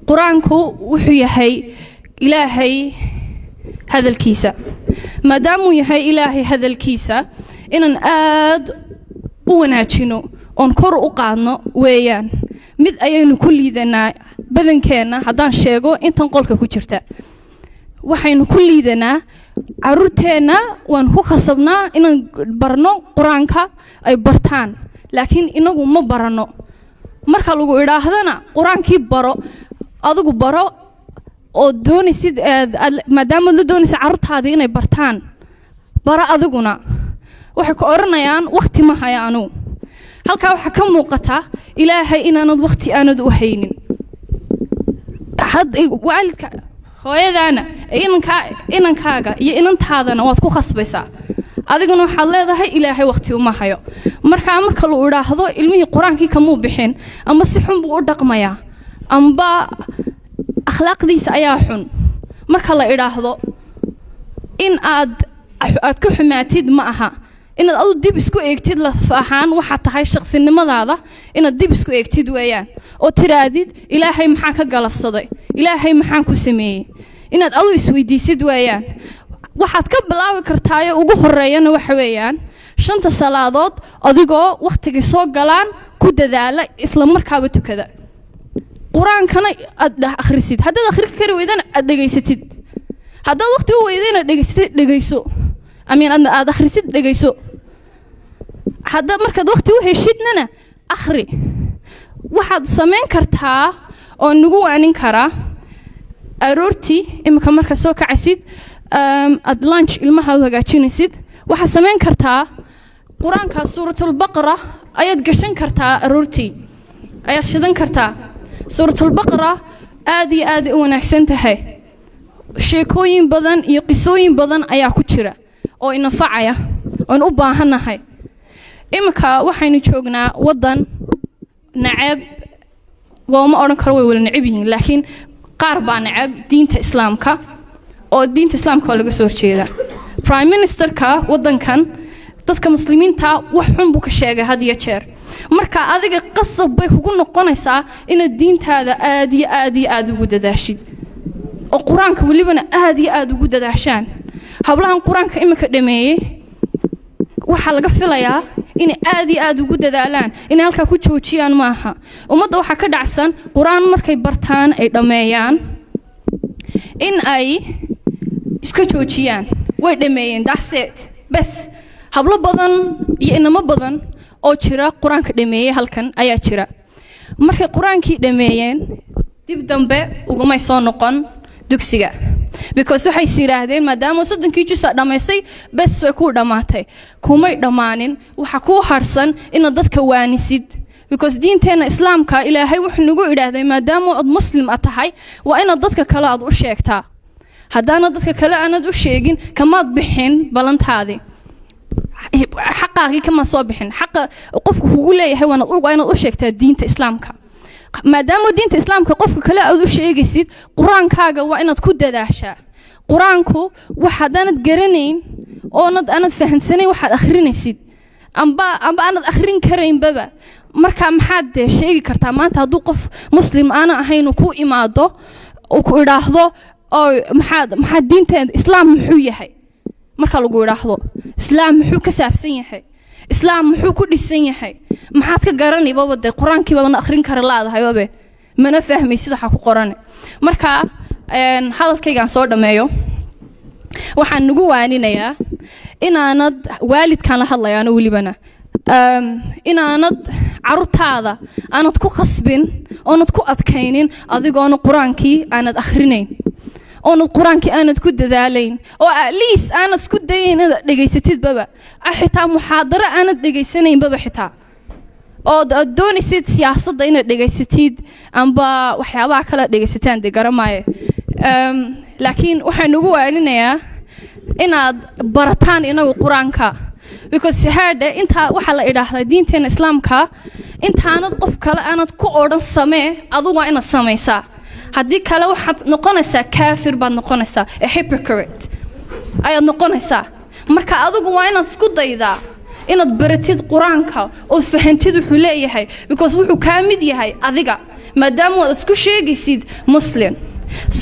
quraanku wuxuu yahay ilaahay hadalkiisa maadaama uu yahay ilaahay hadalkiisa inaan aad u wanaajino oon kor u qaadno weeyaan mid ayaynu ku liidanaa badankeena haddaan sheego intan qolka ku jirta waxaynu ku liidanaa carruurteena waan ku khasabnaa inaan barno quraanka ay bartaan laakiin inagu ma barano marka lagu idhaahdana quraankii baro adigu baro oo doonaysid maadaama la doonaysid carruurtaada inay bartaan bara adiguna waxay ku oranayaan waqti ma hayaanu halka waxa ka muuqata ilaahay inaanad waqti aanad u haynin had waalidka hooyadaana inankaaga iyo inantaadana waad ku khasbaysaa adiguna waxaad leedahay ilaahay waqti uma hayo marka la idhaahdo ilmihii quraankii kamuu bixin ama si xun buu u dhaqmayaa amba akhlaaqdiisa ayaa xun marka la idhaahdo in aad ka xumaatid ma aha inaad adu dib isku eegtid la faahan waxa tahay shakhsinimadaada inaad dib isku eegtid weeyaan oo tiraadid ilaahay maxaan ka galafsaday ilaahay maxaan ku sameeyay inaad adu isweydiisid weeyaan waxaad ka bilaabi kartaa ugu horeeyana waxa weeyaan 5 salaadood adigoo waqtiga soo galaan ku dadaala isla markaaba tukada quraankana aad akhrisid haddaad akhri kari weydana aad dhageysatid haddaad waqti u weydana dhageyso aad akhrisid dhageyso hadda markaad waqti u heshidna akhri waxaad sameyn kartaa oo nagu waanin karaa aroortii imika marka soo kacaysid ad lunch ilmaha hagaajinaysid waxaad sameyn kartaa quraanka suuratul baqara ayaad gashan kartaa aroortii ayaad shidan kartaa suuratul baqara aad iyo aad u wanaagsan tahay sheekooyin badan iyo qisooyin badan ayaa ku jira oo inafacaya oo u baahanahay imika waxaynu joognaa wadan nacab ma oran karo way wala nacab yihiin laakiin qaar baa nacab diinta islaamka oo diinta islaamka laga soo horjeeda prime ministerka wadankan dadka muslimiinta wax xun buu ka sheegay had iyo jeer marka adiga qasab bay kugu noqonaysaa inaad diintaada aad iyo aad ugu dadaashid oo quraanka walibana aad iyo aad ugu dadaashaan hablahan quraanka imika dhameeyay waxa laga filayaa in aad iyo aad ugu dadaalaan in halka ku joojiyaan maaha ummadda waxa ka dhacsan quraan markay bartaan ay dhameeyaan in ay iska joojiyaan way dhameeyeen that's it bas hablo badan iyo inamo badan oo jira quraanka dhameeyay halkan ayaa jira markay quraankii dhameeyeen dib dambe ugumay soo noqon dugsiga because waxay siraahdeen maadaama 3 juz dhamaysay bas way ku dhamaatay kumay dhamaanin waxa ku harsan in dadka waanisid because diinteena islaamka ilaahay wuxuu nagu yiraahday maadaama aad muslim tahay waa in dadka kale aad u sheegtaa hadana dadka kale aanad u sheegin kamaad bixin balantaadi xaqaaqi kama soo bixin xaqa qofku ugu leeyahay waa inaad u sheegtaa diinta islaamka maadaama diinta islaamka qofka kale aad u sheegaysid quraankaaga waa inaad ku dadaashaa quraanku waxaad garanayn oo aanad fahansanayn waxaad akhrinaysid amba aanad akhrin karayn baba marka maxaad sheegi kartaa maanta hadduu qof muslim aan ahayn ku imaado oo ku idhaahdo oo maxaad diinteena islaam muxuu yahay marka lagu idhaahdo islaam muxuu ka saabsan yahay islaam muxuu ku dhisan yahay maxaad ka garanay baba quraankii baba akhrin kara laadahay baba mana fahmaysid waxa ku qoran marka hadalkaygan soo dhameeyo waxaan nagu waaninayaa inaanad waalidkan la hadlayaan walibana inaanad carruurtaada aanad ku khasbin oonad ku adkaynin adigoona quraankii aanad akhrinayn oonad quraankii aanad ku dadaalayn oo at least aanad isku dayin inaad dhageysatid baba xitaa muxaadaro aanad dhageysanayn baba xitaa oo doonaysid siyaasadda inaad dhageysatid amba waxyaabaha kale dhageysataan garamaaye laakiin waxaan ugu waaninayaa inaad barataan inagu quraanka because hada inta waxa la idhaahdaa diinteena islaamka intaanad qof kale aanad ku oran samee adigu waa inaad samaysaa haddii kale waxaad noqonaysaa kaafir baad noqonaysaa a hypocrite ayaad noqonaysaa marka adigu waa inaad isku daydaa inaad baratid quraanka oo fahantid wuxuu leeyahay because wuxuu ka mid yahay adiga maadaama aad isku sheegaysid muslim.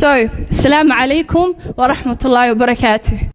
So, assalamu alaikum wa rahmatullahi wa barakatuh.